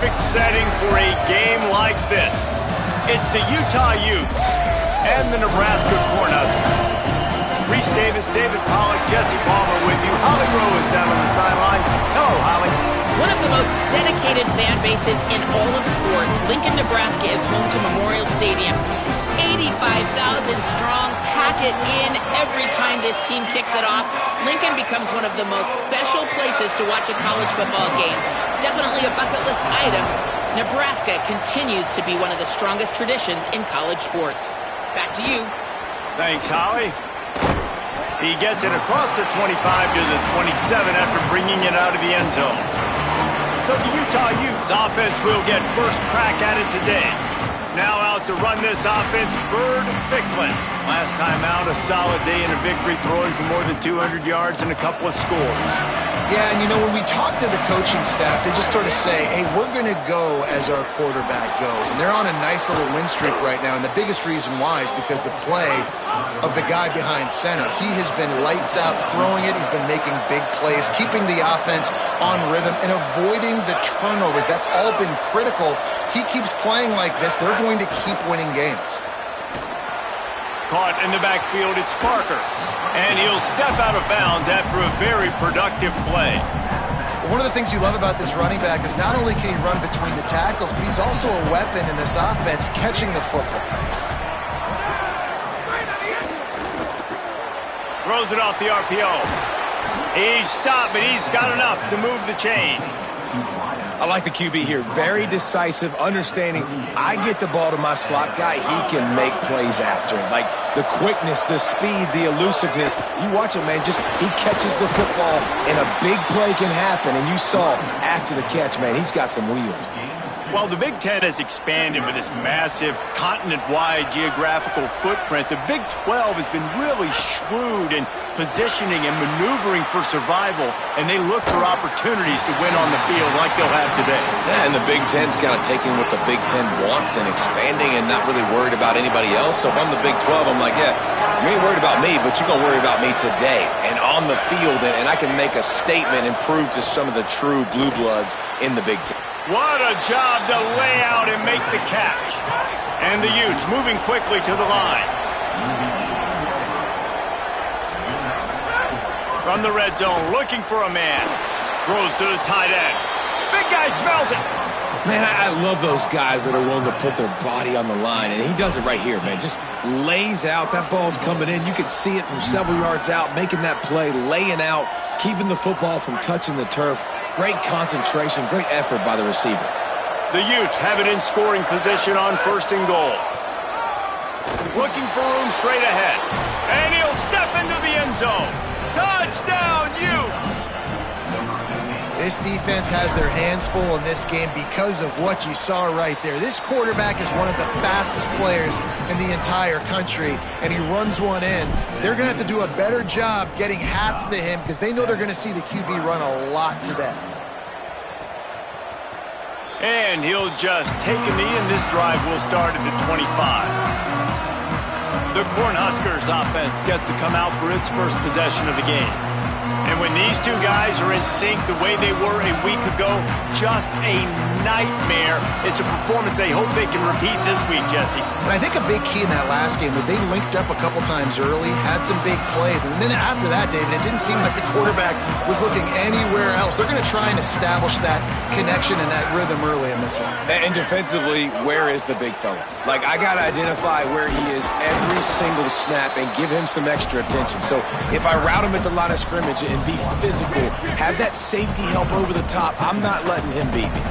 perfect setting for a game like this. It's the Utah Utes and the Nebraska Cornhuskers. Reese Davis, David Pollack, Jesse Palmer with you. Holly Rowe is down on the sideline. Hello, Holly. One of the most dedicated fan bases in all of sports, Lincoln, Nebraska is home to Memorial Stadium. 85,000 strong, pack it in every time this team kicks it off. Lincoln becomes one of the most special places to watch a college football game. Definitely a bucket list item. Nebraska continues to be one of the strongest traditions in college sports. Back to you. Thanks, Holly. He gets it across the 25 to the 27 after bringing it out of the end zone. So the Utah Utes offense will get first crack at it today. Now out to run this offense, Bird Ficklin. Last time out, a solid day in a victory, throwing for more than 200 yards and a couple of scores. Yeah, and you know, when we talk to the coaching staff, they just sort of say, hey, we're going to go as our quarterback goes. And they're on a nice little win streak right now, and the biggest reason why is because the play of the guy behind center. He has been lights out throwing it. He's been making big plays, keeping the offense on rhythm, and avoiding the turnovers. That's all been critical. He keeps playing like this, they're going to keep winning games. Caught in the backfield, it's Parker. And he'll step out of bounds after a very productive play. One of the things you love about this running back is not only can he run between the tackles, but he's also a weapon in this offense, catching the football. Throws it off the RPO. He's stopped, but he's got enough to move the chain. I like the QB here. Very decisive, understanding I get the ball to my slot guy, he can make plays after it. Like the quickness, the speed, the elusiveness. You watch it, man, just he catches the football and a big play can happen. And you saw after the catch, man, he's got some wheels. While the Big Ten has expanded with this massive continent-wide geographical footprint, the Big 12 has been really shrewd in positioning and maneuvering for survival, and they look for opportunities to win on the field like they'll have today. Yeah, and the Big Ten's kind of taking what the Big Ten wants and expanding and not really worried about anybody else. So if I'm the Big 12, I'm like, yeah, you ain't worried about me, but you're going to worry about me today and on the field, and I can make a statement and prove to some of the true blue bloods in the Big Ten. What a job to lay out and make the catch. And the Utes moving quickly to the line. From the red zone, looking for a man. Throws to the tight end. Big guy smells it. Man, I love those guys that are willing to put their body on the line, and he does it right here, man. Just lays out. That ball's coming in. You can see it from several yards out, making that play, laying out, keeping the football from touching the turf. Great concentration, great effort by the receiver. The Utes have it in scoring position on 1st and goal. Looking for room straight ahead. And he'll step into the end zone. Touchdown, Utes! This defense has their hands full in this game because of what you saw right there. This quarterback is one of the fastest players in the entire country, and he runs one in. They're going to have to do a better job getting hats to him because they know they're going to see the QB run a lot today. And he'll just take a knee, and this drive will start at the 25. The Cornhuskers offense gets to come out for its first possession of the game. And when these two guys are in sync the way they were a week ago, just a nightmare. It's a performance they hope they can repeat this week, Jesse. And I think a big key in that last game was they linked up a couple times early, had some big plays, and then after that, David, it didn't seem like the quarterback was looking anywhere else. They're going to try and establish that connection and that rhythm early in this one. And defensively, where is the big fella? Like, I got to identify where he is every single snap and give him some extra attention. So if I route him at the line of scrimmage and be physical, have that safety help over the top, I'm not letting him beat me.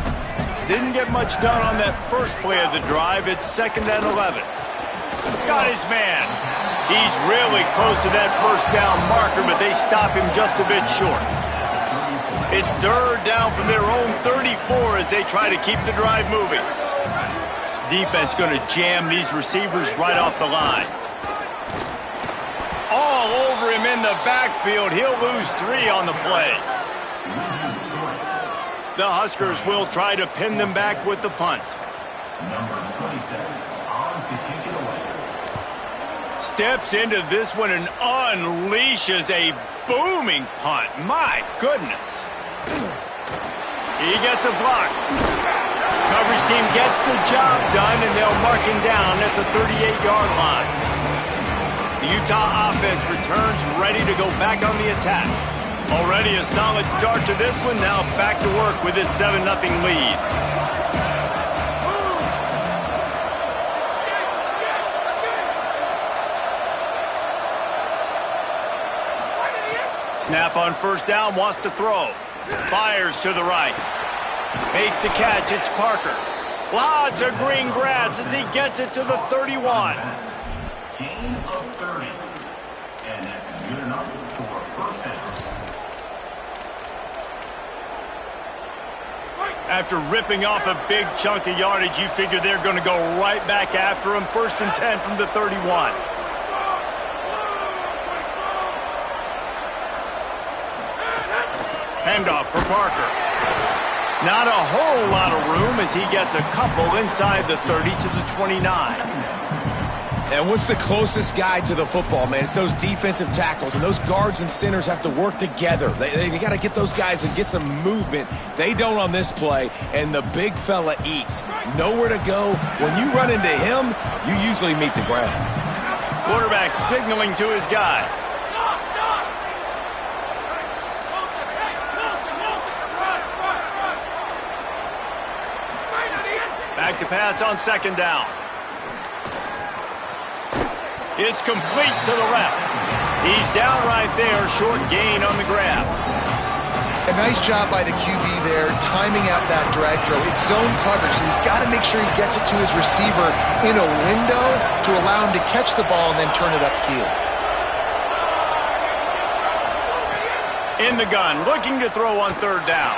Didn't get much done on that first play of the drive. It's 2nd and 11. Got his man. He's really close to that first down marker, but they stop him just a bit short. It's 3rd down from their own 34 as they try to keep the drive moving. Defense going to jam these receivers right off the line. All over him in the backfield. He'll lose 3 on the play. The Huskers will try to pin them back with the punt. Steps into this one and unleashes a booming punt. My goodness. He gets a block. coverage team gets the job done, and they'll mark him down at the 38-yard line. The Utah offense returns ready to go back on the attack. Already a solid start to this one. Now back to work with this 7-0 lead. Snap on first down, wants to throw. Fires to the right. Makes the catch, it's Parker. Lots of green grass as he gets it to the 31. Gain of 30. And that's good enough for a first down. After ripping off a big chunk of yardage, you figure they're going to go right back after him. 1st and 10 from the 31. Handoff for Parker. Not a whole lot of room as he gets a couple inside the 30 to the 29. And what's the closest guy to the football, man? It's those defensive tackles, and those guards and centers have to work together. They got to get those guys and get some movement. They don't on this play, and the big fella eats. Nowhere to go. When you run into him, you usually meet the ground. Quarterback signaling to his guys. Back to pass on 2nd down. It's complete to the left. He's down right there, short gain on the grab. A nice job by the QB there, timing out that drag throw. It's zone coverage, so he's got to make sure he gets it to his receiver in a window to allow him to catch the ball and then turn it upfield. In the gun, looking to throw on 3rd down.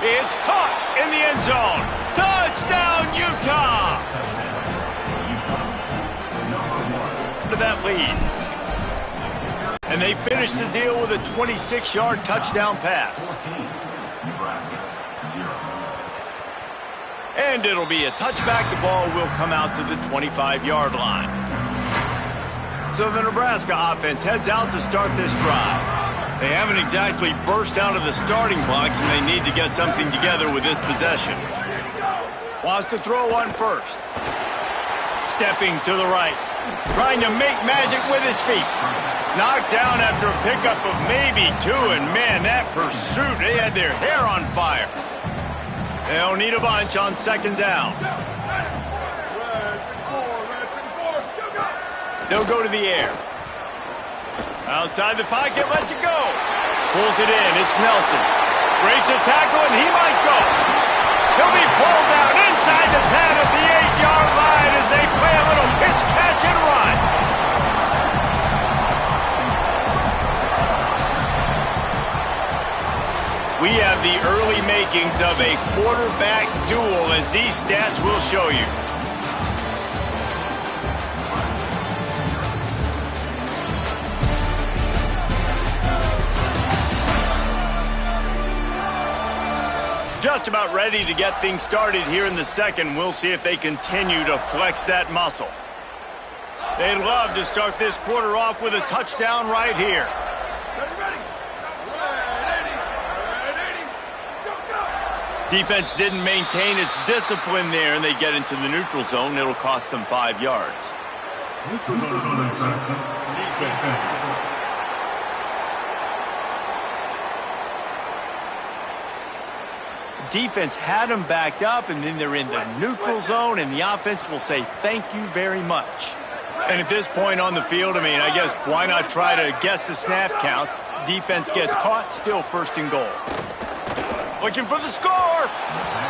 It's caught in the end zone. Touchdown, Utah! To that lead. And they finish the deal with a 26-yard touchdown pass. And it'll be a touchback. The ball will come out to the 25-yard line. So the Nebraska offense heads out to start this drive. They haven't exactly burst out of the starting blocks, and they need to get something together with this possession. Wants to throw on first. Stepping to the right. Trying to make magic with his feet. Knocked down after a pickup of maybe 2, and man, that pursuit, they had their hair on fire. They'll need a bunch on 2nd down. They'll go to the air. Outside the pocket, lets it go. Pulls it in, it's Nelson. Breaks a tackle, and he might go. He'll be pulled down inside the 10 at the 8-yard line as they play a little pitch, catch, and run. We have the early makings of a quarterback duel, as these stats will show you. Just about ready to get things started here in the second. We'll see if they continue to flex that muscle. They'd love to start this quarter off with a touchdown right here. Defense didn't maintain its discipline there, and they get into the neutral zone. It'll cost them 5 yards. Neutral zone defense. Defense had them backed up, and then they're in the neutral zone, and the offense will say thank you very much. And at this point on the field, I mean, I guess why not try to guess the snap count? Defense gets caught, still 1st and goal. Looking for the score!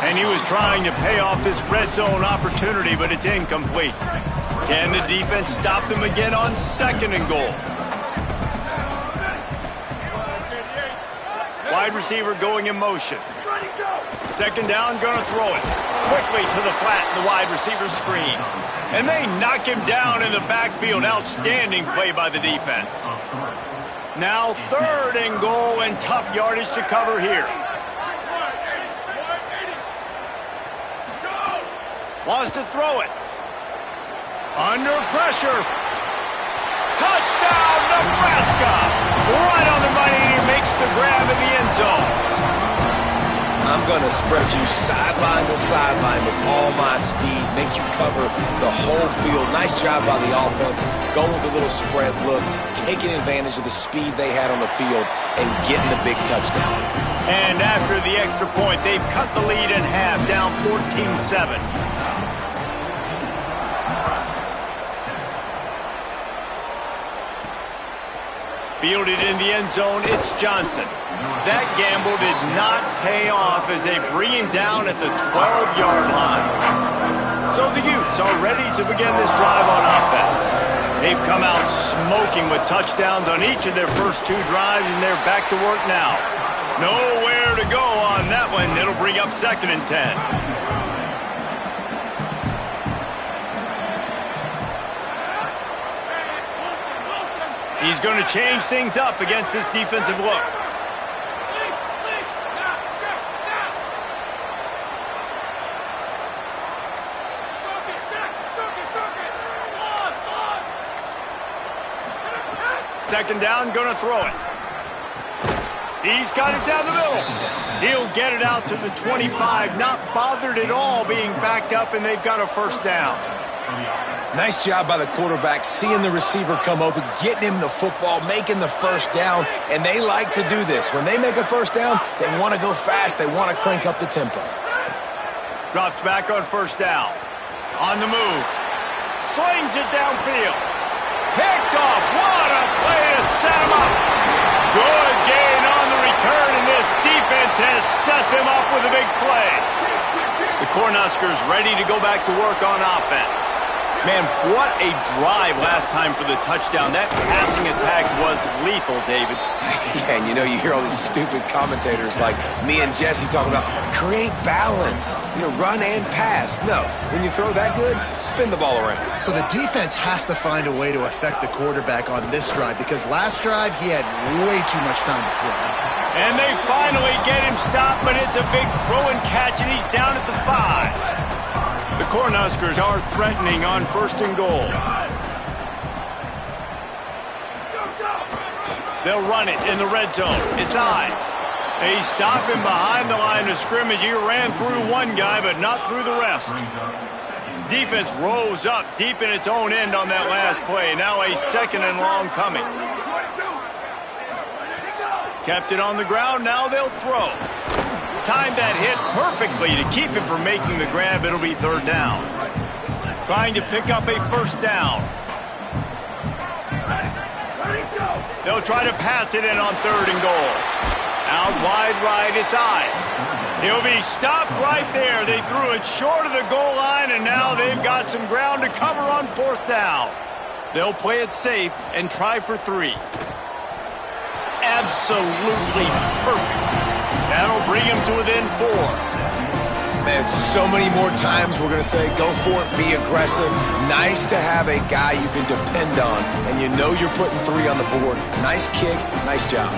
And he was trying to pay off this red zone opportunity, but it's incomplete. Can the defense stop them again on 2nd and goal? Wide receiver going in motion. 2nd down, gonna throw it. Quickly to the flat, and the wide receiver screen. And they knock him down in the backfield. Outstanding play by the defense. Now 3rd and goal, and tough yardage to cover here. Wants to throw it. Under pressure. Touchdown, Nebraska! Right on the money, and he makes the grab in the end zone. I'm going to spread you sideline to sideline with all my speed, make you cover the whole field. Nice job by the offense, going with a little spread look, taking advantage of the speed they had on the field, and getting the big touchdown. And after the extra point, they've cut the lead in half, down 14-7. Fielded in the end zone, it's Johnson. That gamble did not pay off as they bring him down at the 12-yard line. So the Utes are ready to begin this drive on offense. They've come out smoking with touchdowns on each of their first two drives, and they're back to work now. Nowhere to go on that one. It'll bring up 2nd and 10. He's going to change things up against this defensive look. Second down, going to throw it. He's got it down the middle. He'll get it out to the 25, not bothered at all being backed up, and they've got a first down. Nice job by the quarterback, seeing the receiver come open, getting him the football, making the first down, and they like to do this. When they make a first down, they want to go fast. They want to crank up the tempo. Drops back on first down. On the move. Slings it downfield. Picked off. What a play to set him up. Good gain on the return, and this defense has set them up with a big play. The Cornhuskers ready to go back to work on offense. Man, what a drive last time for the touchdown. That passing attack was lethal, David. Yeah, and you hear all these stupid commentators like me and Jesse talking about create balance, run and pass. No, when you throw that good, spin the ball around. So the defense has to find a way to affect the quarterback on this drive because last drive he had way too much time to throw. And they finally get him stopped, but it's a big throw and catch, and he's down at the 5. The Cornhuskers are threatening on 1st and goal. They'll run it in the red zone. It's Ives. They stop him behind the line of scrimmage. He ran through one guy, but not through the rest. Defense rose up deep in its own end on that last play. Now a 2nd and long coming. Kept it on the ground. Now they'll throw. Timed that hit perfectly to keep him from making the grab. It'll be 3rd down. Trying to pick up a first down. They'll try to pass it in on 3rd and goal. Out wide right, it's Ives. He'll be stopped right there. They threw it short of the goal line, and now they've got some ground to cover on 4th down. They'll play it safe and try for 3. Absolutely perfect. That'll bring him to within 4. Man, so many more times we're going to say, go for it, be aggressive. Nice to have a guy you can depend on, and you're putting 3 on the board. Nice kick, nice job.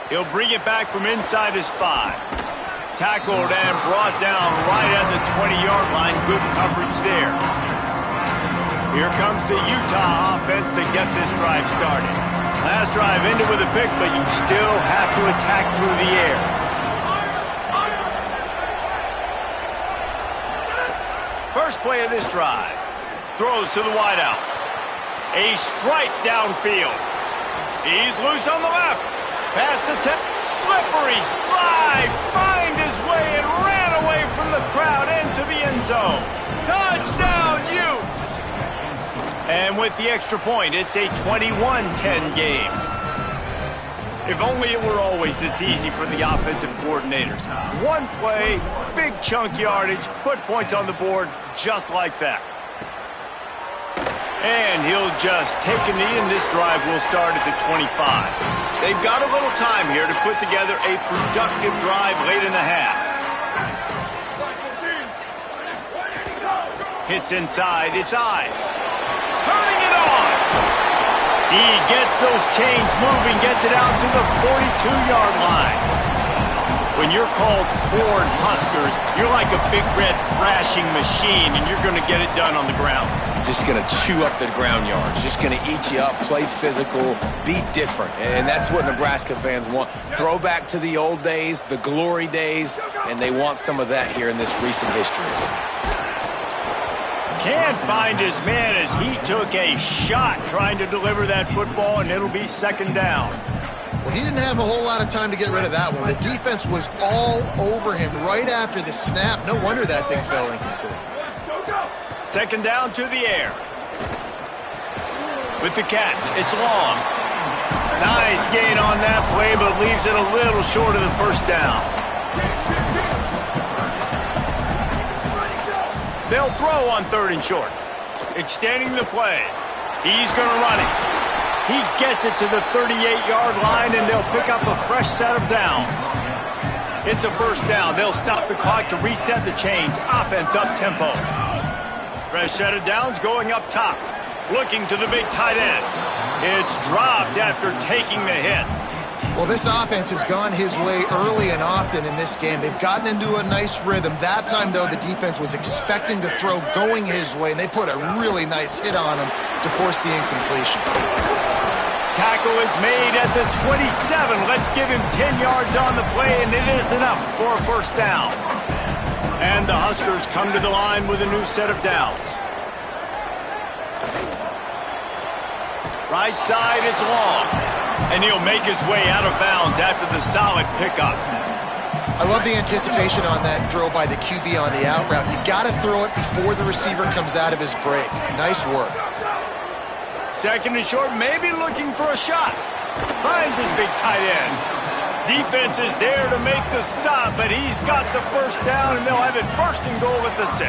He'll bring it back from inside his 5. Tackled and brought down right at the 20-yard line. Good coverage there. Here comes the Utah offense to get this drive started. Last drive ended with a pick, but you still have to attack through the air. First play of this drive. Throws to the wideout. A strike downfield. He's loose on the left. Past the 10. Slippery slide. Find his way and ran away from the crowd into the end zone. Touchdown, Utes. And with the extra point, it's a 21-10 game. If only it were always this easy for the offensive coordinators. One play, big chunk yardage, put points on the board just like that. And he'll just take a knee, and this drive will start at the 25. They've got a little time here to put together a productive drive late in the half. Hits inside, it's Ives. Turning it on! He gets those chains moving, gets it out to the 42-yard line. When you're called Ford Huskers, you're like a big red thrashing machine, and you're going to get it done on the ground. Just going to chew up the ground yards. Just going to eat you up, play physical, be different. And that's what Nebraska fans want. Throw back to the old days, the glory days, and they want some of that here in this recent history. Can't find his man as he took a shot trying to deliver that football, and it'll be second down. Well, he didn't have a whole lot of time to get rid of that one. The defense was all over him right after the snap. No wonder that thing fell incomplete. Second down to the air. With the catch, it's long. Nice gain on that play, but leaves it a little short of the first down. They'll throw on 3rd and short. Extending the play. He's going to run it. He gets it to the 38-yard line, and they'll pick up a fresh set of downs. It's a first down. They'll stop the clock to reset the chains. Offense up-tempo. Fresh set of downs going up top. Looking to the big tight end. It's dropped after taking the hit. Well, this offense has gone his way early and often in this game. They've gotten into a nice rhythm. That time, though, the defense was expecting to throw going his way, and they put a really nice hit on him to force the incompletion. Tackle is made at the 27. Let's give him 10 yards on the play, and it is enough for a first down. And the Huskers come to the line with a new set of downs. Right side, it's long. And he'll make his way out of bounds after the solid pickup. I love the anticipation on that throw by the QB on the out route. You got to throw it before the receiver comes out of his break. Nice work. Second and short, maybe looking for a shot. Finds his big tight end. Defense is there to make the stop, but he's got the first down, and they'll have it 1st and goal at the 6.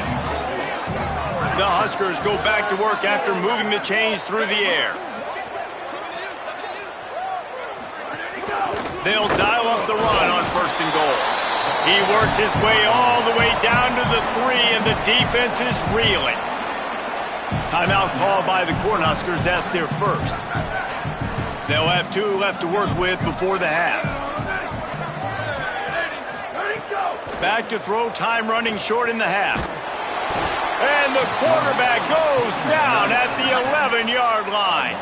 The Huskers go back to work after moving the chains through the air. They'll dial up the run on 1st and goal. He works his way all the way down to the 3, and the defense is reeling. Timeout called by the Cornhuskers. That's their first. They'll have 2 left to work with before the half. Back to throw, time running short in the half. And the quarterback goes down at the 11-yard line.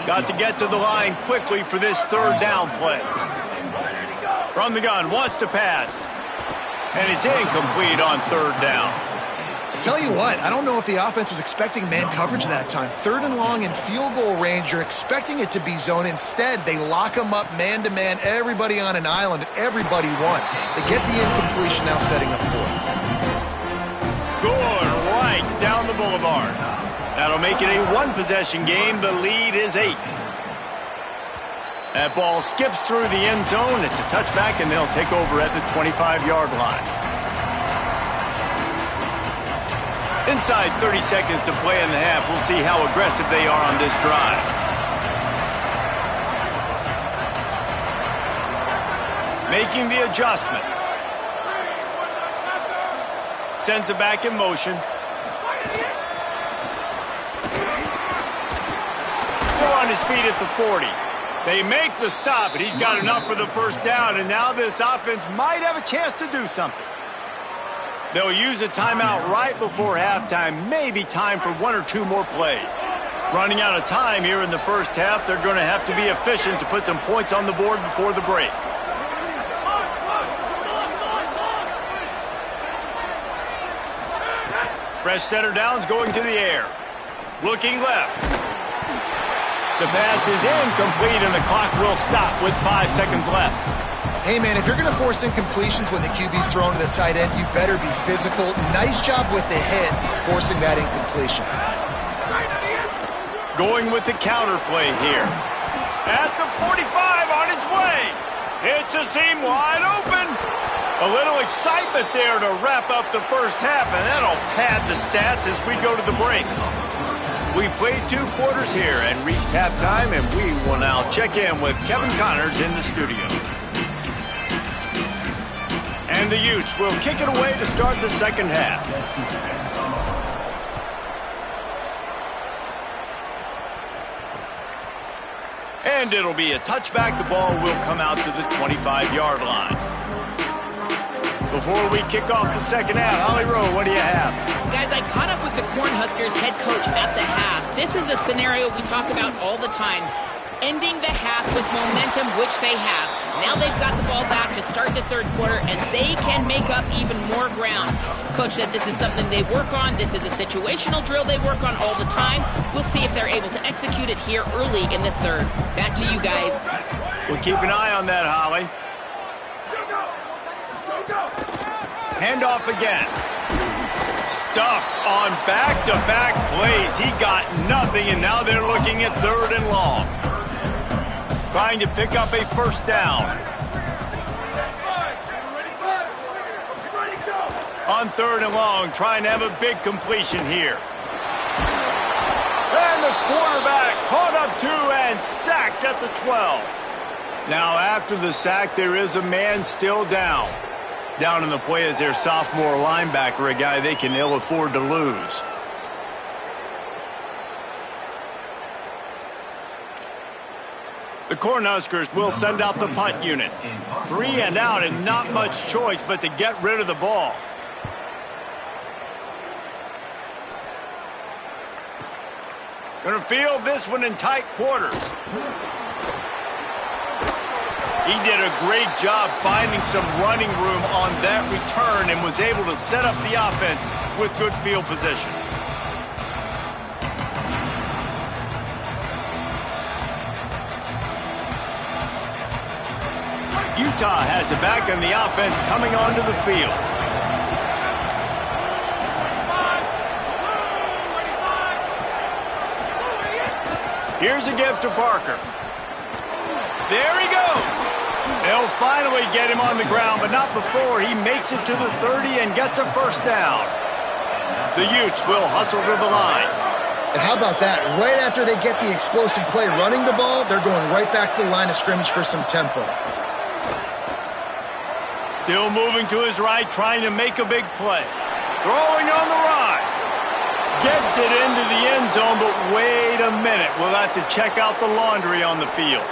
Got to get to the line quickly for this 3rd down play. From the gun, wants to pass. And it's incomplete on 3rd down. I tell you what, I don't know if the offense was expecting man coverage that time. 3rd and long in field goal range, you're expecting it to be zone. Instead, they lock them up man-to-man, everybody on an island, and everybody won. They get the incompletion, now setting up 4th. Good, right down the boulevard. That'll make it a 1-possession game. The lead is 8. That ball skips through the end zone. It's a touchback, and they'll take over at the 25-yard line. Inside 30 seconds to play in the half. We'll see how aggressive they are on this drive. Making the adjustment. Sends it back in motion. Still on his feet at the 40. They make the stop, and he's got enough for the first down, and now this offense might have a chance to do something. They'll use a timeout right before halftime, maybe time for 1 or 2 more plays. Running out of time here in the first half, they're going to have to be efficient to put some points on the board before the break. Fresh center downs going to the air. Looking left. The pass is incomplete, and the clock will stop with 5 seconds left. Hey, man, if you're going to force incompletions when the QB's thrown to the tight end, you better be physical. Nice job with the hit, forcing that incompletion. Going with the counter play here. At the 45, on its way. It's a seam wide open. A little excitement there to wrap up the first half, and that'll pad the stats as we go to the break. We played 2 quarters here and reached halftime, and we will now check in with Kevin Connors in the studio. And the Utes will kick it away to start the second half. And it'll be a touchback. The ball will come out to the 25-yard line. Before we kick off the second half, Holly Rowe, what do you have? Guys, I caught up with the Cornhuskers head coach at the half. This is a scenario we talk about all the time. Ending the half with momentum, which they have. Now they've got the ball back to start the third quarter, and they can make up even more ground. Coach said this is something they work on. This is a situational drill they work on all the time. We'll see if they're able to execute it here early in the third. Back to you guys. We'll keep an eye on that, Holly. Handoff again. Stuffed on back-to-back plays. He got nothing, and now they're looking at third and long. Trying to pick up a first down. On third and long, trying to have a big completion here. And the quarterback caught up to and sacked at the 12. Now, after the sack, there is a man still down. Down in the play is their sophomore linebacker, a guy they can ill afford to lose. The Cornhuskers will send out the punt unit. 3 and out and not much choice but to get rid of the ball. Gonna field this one in tight quarters. He did a great job finding some running room on that return and was able to set up the offense with good field position. Utah has it back and the offense coming onto the field. Here's a give to Parker. There he goes. They'll finally get him on the ground, but not before he makes it to the 30 and gets a first down. The Utes will hustle to the line. And how about that? Right after they get the explosive play running the ball, they're going right back to the line of scrimmage for some tempo. Still moving to his right, trying to make a big play. Throwing on the run. Gets it into the end zone, but wait a minute. We'll have to check out the laundry on the field.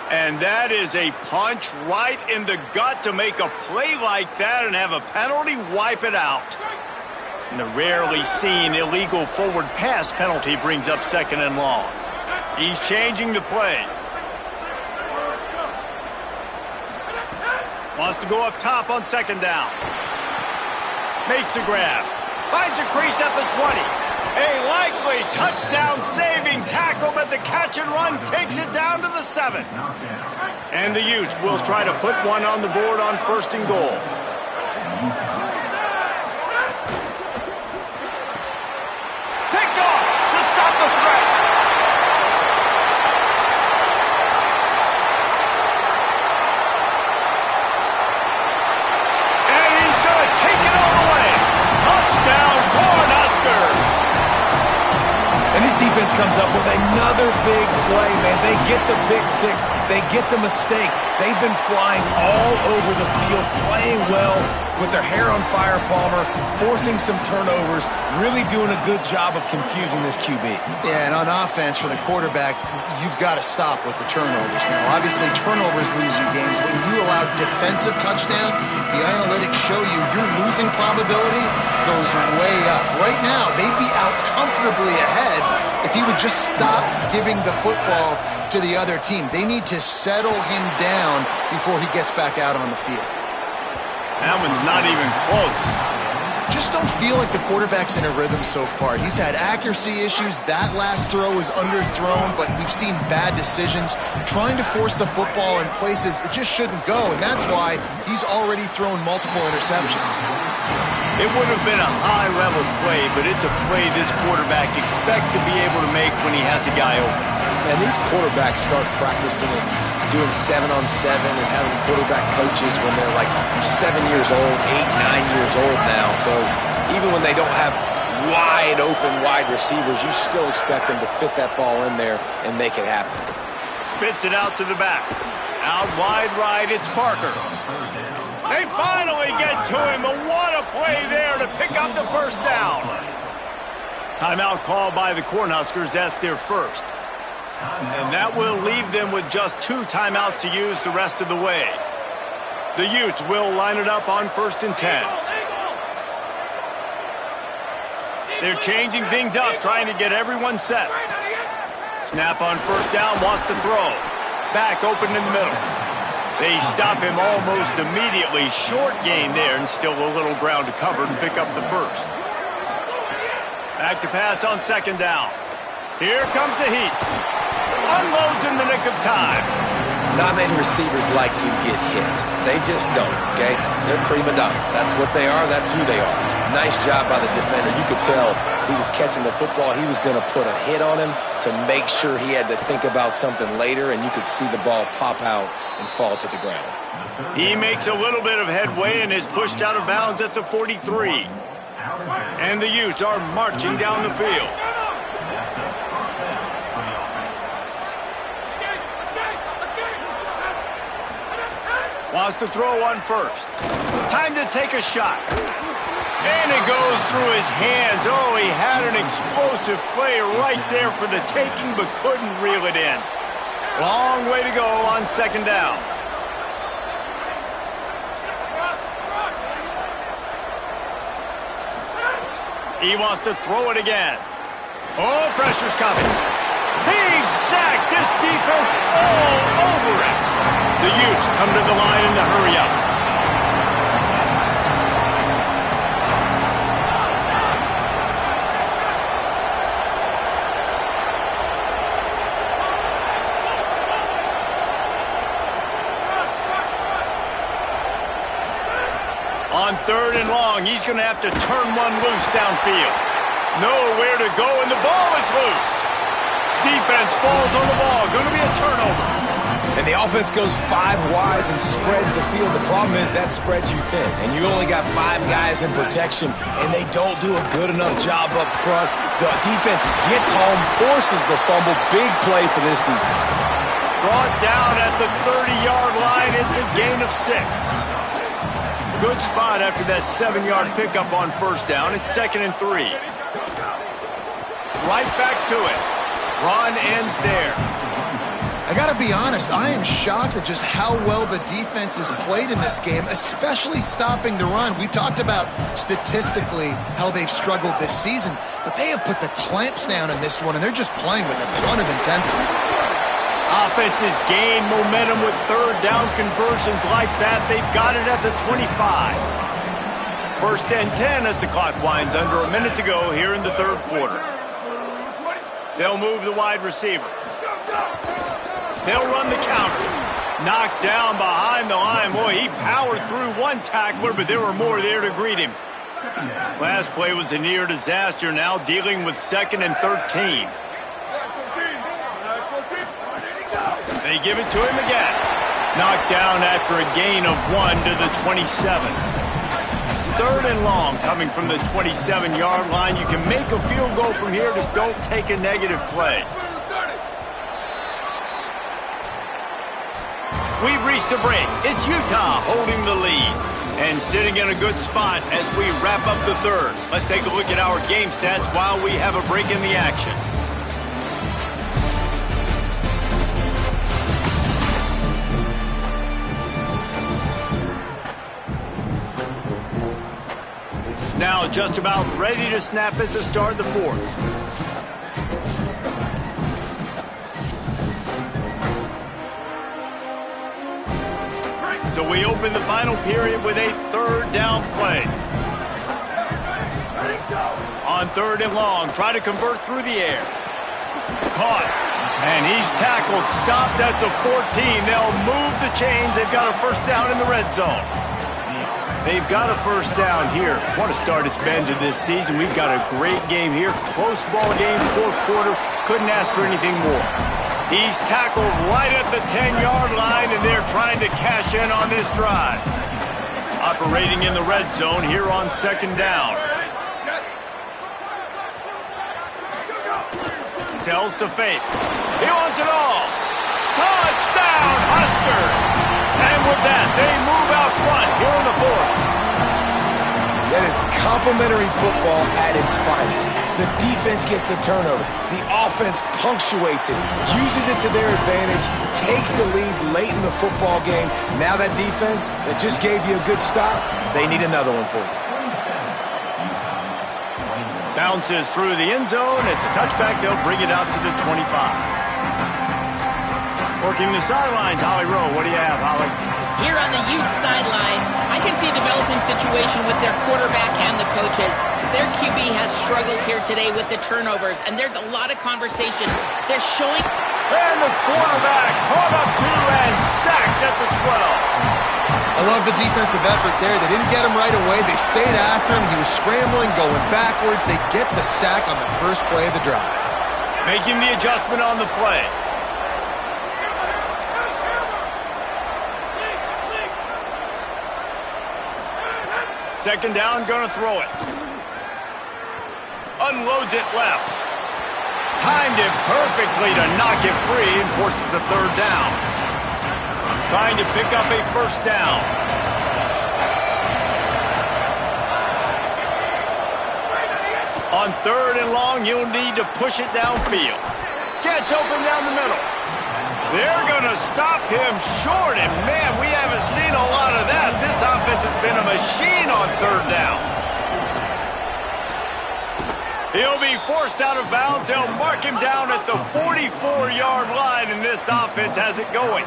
And that is a punch right in the gut to make a play like that and have a penalty wipe it out. And the rarely seen illegal forward pass penalty brings up second and long. He's changing the play. Wants to go up top on second down. Makes the grab. Finds a crease at the 20. A likely touchdown-saving tackle, but the catch and run takes it down to the 7. And the Utes will try to put one on the board on first and goal. Picked off to stop the threat. And he's going to take it all the way. Touchdown, Cornhuskers. And this defense comes up with another big play, man. They get the pick six. They get the mistake. They've been flying all over the field, playing well with their hair on fire, Palmer, forcing some turnovers, really doing a good job of confusing this QB. Yeah, and on offense for the quarterback, you've got to stop with the turnovers now. Obviously, turnovers lose you games. When you allow defensive touchdowns, the analytics show you your losing probability goes way up. Right now, they'd be out comfortably ahead if he would just stop giving the football to the other team. They need to settle him down before he gets back out on the field. That one's not even close. Just don't feel like the quarterback's in a rhythm so far. He's had accuracy issues. That last throw was underthrown, but we've seen bad decisions. Trying to force the football in places it just shouldn't go, and that's why he's already thrown multiple interceptions. It would have been a high-level play, but it's a play this quarterback expects to be able to make when he has a guy open. And these quarterbacks start practicing it, doing 7-on-7 and having quarterback coaches when they're like 7 years old, 8, 9 years old now. So even when they don't have wide open wide receivers, you still expect them to fit that ball in there and make it happen. Spits it out to the back. Out wide right, it's Parker. They finally get to him, but what a play there to pick up the first down. Timeout called by the Cornhuskers. That's their first. And that will leave them with just 2 timeouts to use the rest of the way. The Utes will line it up on 1st and 10. They're changing things up, trying to get everyone set. Snap on 1st down, wants to throw. Back open in the middle. They stop him almost immediately. Short gain there, and still a little ground to cover to pick up the first. Back to pass on 2nd down. Here comes the heat. Unloads in the nick of time. Not many receivers like to get hit. They just don't, okay? They're prima donnas. That's what they are. That's who they are. Nice job by the defender. You could tell he was catching the football. He was going to put a hit on him to make sure he had to think about something later, and you could see the ball pop out and fall to the ground. He makes a little bit of headway and is pushed out of bounds at the 43. And the Utes are marching down the field. Wants to throw on 1st. Time to take a shot. And it goes through his hands. Oh, he had an explosive play right there for the taking, but couldn't reel it in. Long way to go on 2nd down. He wants to throw it again. Oh, pressure's coming. He's sacked. This defense all over it. The Utes come to the line in the hurry up. On 3rd and long, he's going to have to turn one loose downfield. Nowhere to go, and the ball is loose. Defense falls on the ball. Going to be a turnover. And the offense goes 5 wides and spreads the field. The problem is that spreads you thin, and you only got 5 guys in protection, and they don't do a good enough job up front. The defense gets home, forces the fumble. Big play for this defense. Brought down at the 30-yard line. It's a gain of 6. Good spot after that 7-yard pickup on 1st down. It's 2nd and 3. Right back to it. Run ends there. I got to be honest, I am shocked at just how well the defense has played in this game, especially stopping the run. We talked about statistically how they've struggled this season, but they have put the clamps down in this one, and they're just playing with a ton of intensity. Offenses gain momentum with 3rd down conversions like that. They've got it at the 25. 1st and 10 as the clock winds under a minute to go here in the 3rd quarter. They'll move the wide receiver. They'll run the counter. Knocked down behind the line. Boy, he powered through one tackler, but there were more there to greet him. Last play was a near disaster, now dealing with 2nd and 13. They give it to him again. Knocked down after a gain of 1 to the 27. 3rd and long coming from the 27-yard line. You can make a field goal from here, just don't take a negative play. We've reached a break. It's Utah holding the lead and sitting in a good spot as we wrap up the 3rd. Let's take a look at our game stats while we have a break in the action. Now just about ready to snap it to start the 4th. So we open the final period with a 3rd down play. On 3rd and long, try to convert through the air. Caught. And he's tackled, stopped at the 14. They'll move the chains. They've got a 1st down in the red zone. They've got a 1st down here. What a start it's been to this season. We've got a great game here. Close ball game, 4th quarter. Couldn't ask for anything more. He's tackled right at the 10-yard line, and they're trying to cash in on this drive. Operating in the red zone here on 2nd down. Sells to Faith. He wants it all. Touchdown, Husker! And with that, they move out front here in the 4th. That is is complementary football at its finest. The defense gets the turnover. The offense punctuates it, uses it to their advantage, takes the lead late in the football game. Now that defense that just gave you a good stop, they need another one for you. Bounces through the end zone. It's a touchback. They'll bring it out to the 25. Working the sidelines, Holly Rowe. What do you have, Holly? Here on the Utes sideline, I can see a developing situation with their quarterback and the coaches. Their QB has struggled here today with the turnovers, and there's a lot of conversation. They're showing... And the quarterback caught up to and sacked at the 12. I love the defensive effort there. They didn't get him right away. They stayed after him. He was scrambling, going backwards. They get the sack on the first play of the drive. Making the adjustment on the play. Second down, gonna throw it. Unloads it left. Timed it perfectly to knock it free and forces the third down. Trying to pick up a first down. On third and long, you'll need to push it downfield. Gets open down the middle. They're going to stop him short, and man, we haven't seen a lot of that. This offense has been a machine on third down. He'll be forced out of bounds. They'll mark him down at the 44-yard line, and this offense has it going.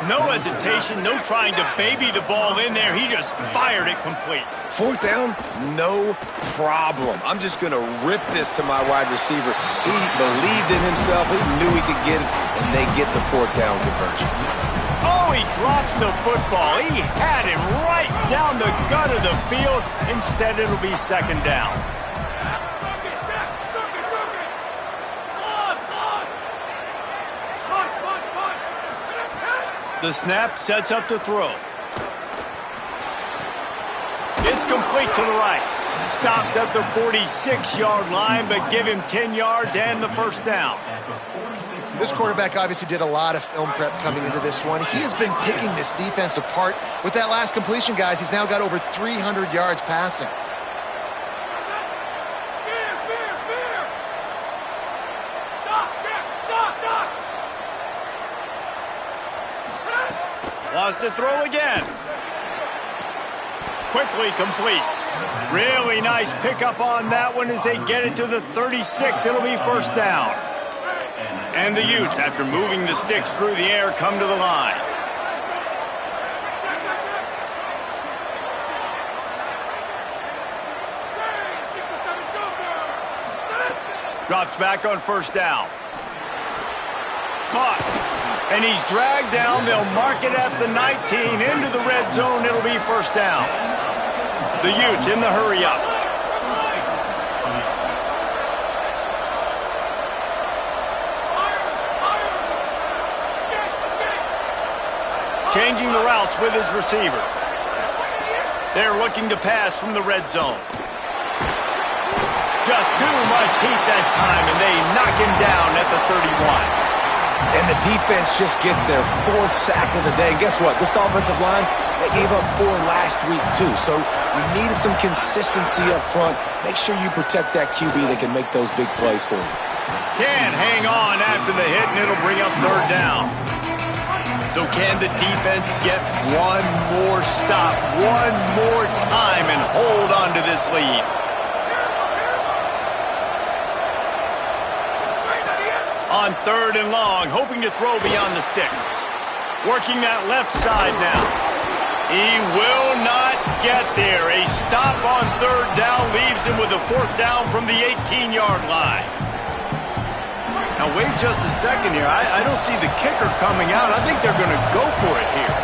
No hesitation, no trying to baby the ball in there. He just fired it complete. Fourth down, no problem. I'm just going to rip this to my wide receiver. He believed in himself. He knew he could get it, and they get the fourth down conversion. Oh, he drops the football. He had him right down the gut of the field. Instead, it'll be second down. The snap sets up the throw. It's complete to the right. Stopped at the 46-yard line, but give him 10 yards and the first down. This quarterback obviously did a lot of film prep coming into this one. He has been picking this defense apart. With that last completion, guys, he's now got over 300 yards passing. Wants to throw again. Quickly complete. Really nice pickup on that one as they get it to the 36. It'll be first down. And the Utes, after moving the sticks through the air, come to the line. Drops back on first down. Caught. And he's dragged down. They'll mark it at the 19. Into the red zone. It'll be first down. The Utes in the hurry up. Changing the routes with his receivers. They're looking to pass from the red zone. Just too much heat that time, and they knock him down at the 31. And the defense just gets their fourth sack of the day. And guess what? This offensive line, they gave up 4 last week too. So you need some consistency up front. Make sure you protect that QB that can make those big plays for you. Can hang on after the hit, and it'll bring up third down. So can the defense get one more stop, one more time, and hold on to this lead? On third and long, hoping to throw beyond the sticks. Working that left side now. He will not get there. A stop on third down leaves him with a fourth down from the 18-yard line. Now, wait just a second here. I don't see the kicker coming out. I think they're going to go for it here.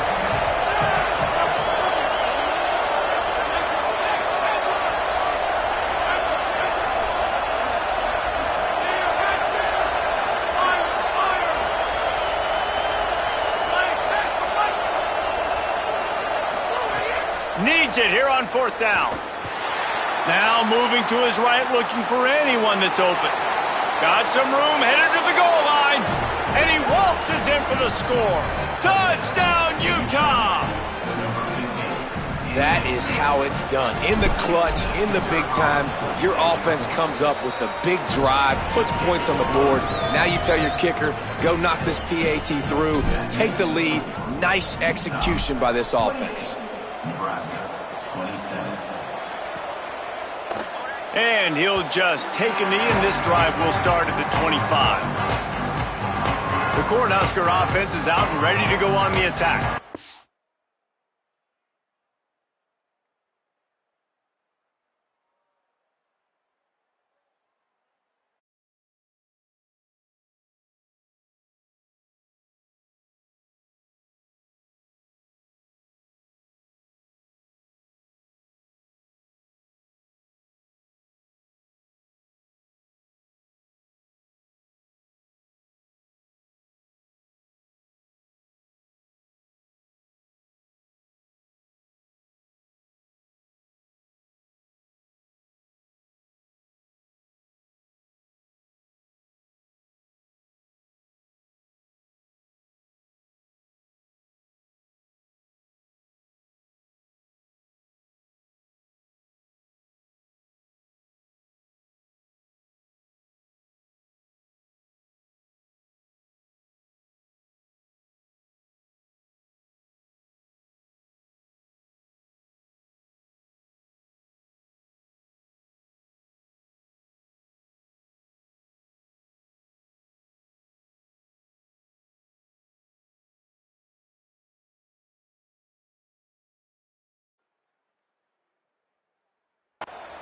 Needs it here on fourth down. Now moving to his right, looking for anyone that's open. Got some room, headed to the goal line. And he waltzes in for the score. Touchdown, Utah! That is how it's done. In the clutch, in the big time, your offense comes up with the big drive, puts points on the board. Now you tell your kicker, go knock this PAT through, take the lead. Nice execution by this offense. Nebraska, 27. And he'll just take a knee, and this drive will start at the 25. The Cornhusker offense is out and ready to go on the attack.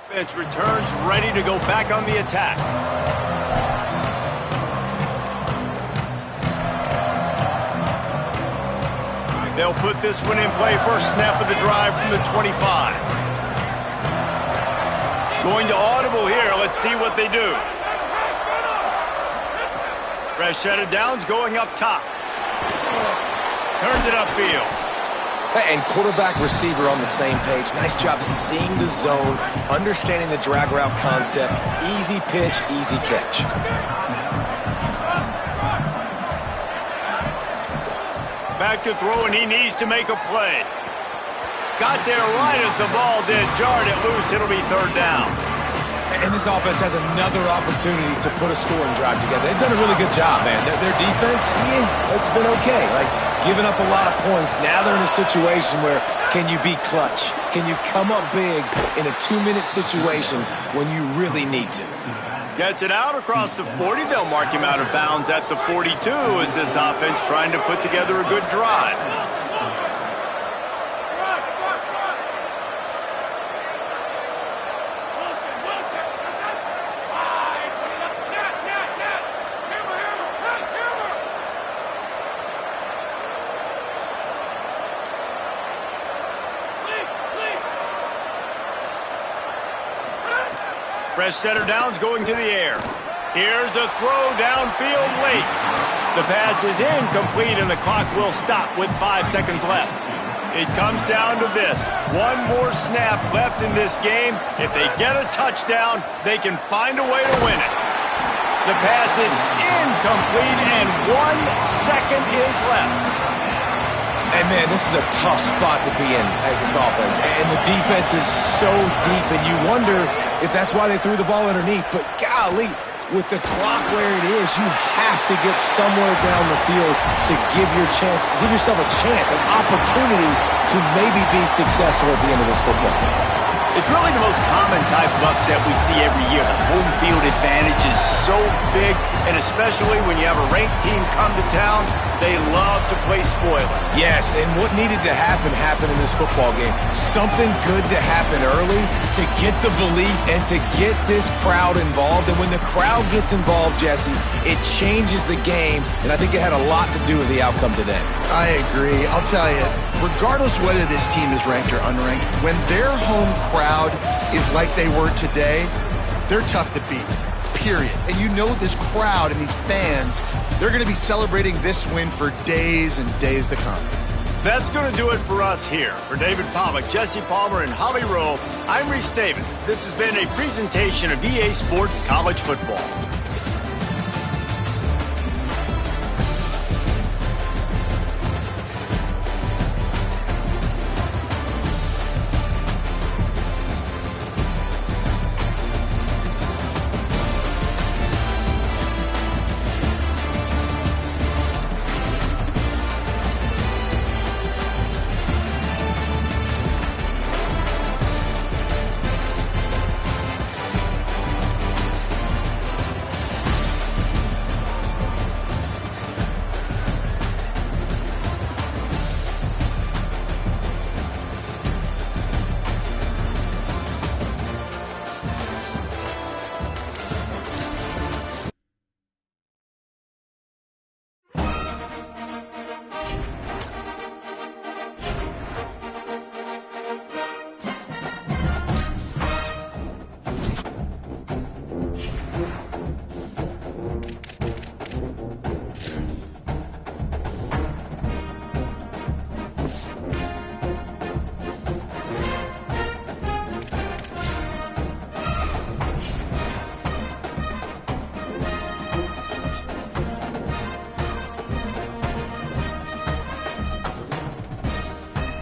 Offense returns ready to go back on the attack. They'll put this one in play. First snap of the drive from the 25. Going to audible here. Let's see what they do. Fresh set of downs going up top. Turns it upfield. And quarterback receiver on the same page. Nice job seeing the zone, understanding the drag route concept. Easy pitch, easy catch. Back to throw, and he needs to make a play. Got there right as the ball did. Jarred it loose. It'll be third down. And this offense has another opportunity to put a scoring drive together. They've done a really good job, man. Their defense, it's been okay. Like, giving up a lot of points. Now they're in a situation where can you be clutch? Can you come up big in a 2-minute situation when you really need to? Gets it out across the 40. They'll mark him out of bounds at the 42 as this offense trying to put together a good drive. Fresh set of downs going to the air. Here's a throw downfield late. The pass is incomplete, and the clock will stop with 5 seconds left. It comes down to this. One more snap left in this game. If they get a touchdown, they can find a way to win it. The pass is incomplete, and 1 second is left. And, man, this is a tough spot to be in as this offense. And the defense is so deep, and you wonder if that's why they threw the ball underneath. But, golly, with the clock where it is, you have to get somewhere down the field to give yourself a chance, an opportunity to maybe be successful at the end of this football game. It's really the most common type of upset we see every year. The home field advantage is so big, and especially when you have a ranked team come to town, they love to play spoiler. Yes, and what needed to happen happened in this football game. Something good to happen early to get the belief and to get this crowd involved. And when the crowd gets involved, Jesse, it changes the game, and I think it had a lot to do with the outcome today. I agree. I'll tell you, regardless whether this team is ranked or unranked, when their home crowd is like they were today, they're tough to beat, period. And you know this crowd and these fans, they're going to be celebrating this win for days and days to come. That's going to do it for us here. For David Pollack, Jesse Palmer, and Holly Rowe, I'm Reese Davis. This has been a presentation of EA Sports College Football.